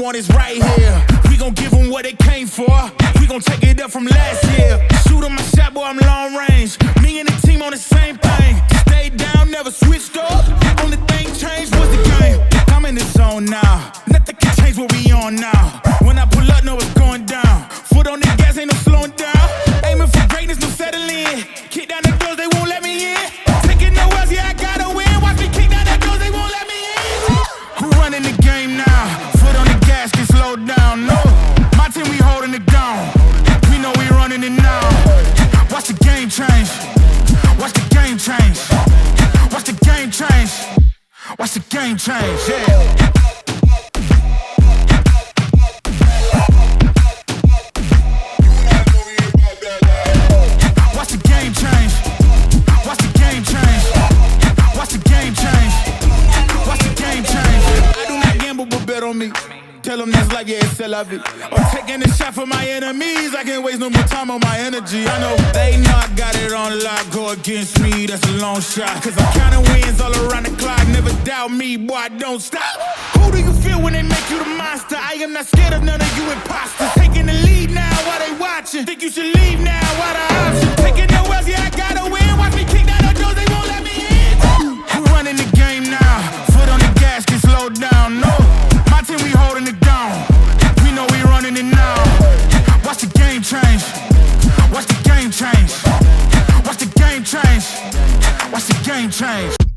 want is right here. We gon' give them what they came for. We gon' take it up from last year. Shoot 'em my shot, boy, I'm long range. Me and the team on the same thing. Stayed down, never switched up. Only thing changed was the game. I'm in the zone now. Nothing can change what we on now. When I pull up, know it's going down. Foot on the gas, ain't no slowing down. Aiming for greatness, no settling. Kick down the doors, they won't let me in. Taking no else, yeah, I gotta win. Watch me kick down the doors, they won't let me in. Who running the game now? Foot on the gas, can slow down. No, my team, we holding it down. We know we running it now. Watch the game change. Watch the game change. Watch the game change. Watch the game change, yeah. Tell them that's like, yeah, it's C.a.f. I'm taking a shot for my enemies. I can't waste no more time on my energy. I know they know I got it on lock. Go against me, that's a long shot. Cause I'm counting wins all around the clock. Never doubt me, boy, I don't stop. Who do you feel when they make you the monster? I am not scared of none of you imposters. Taking the lead now while they watching. Think you should leave now while the option. Taking no else, yeah, I gotta win. Watch me kick down the doors, they won't let me in. Who running the game now? Foot on the gas, can slow down, no. My team, we holding it down. We know we running it now. Watch the game change. Watch the game change. Watch the game change. Watch the game change.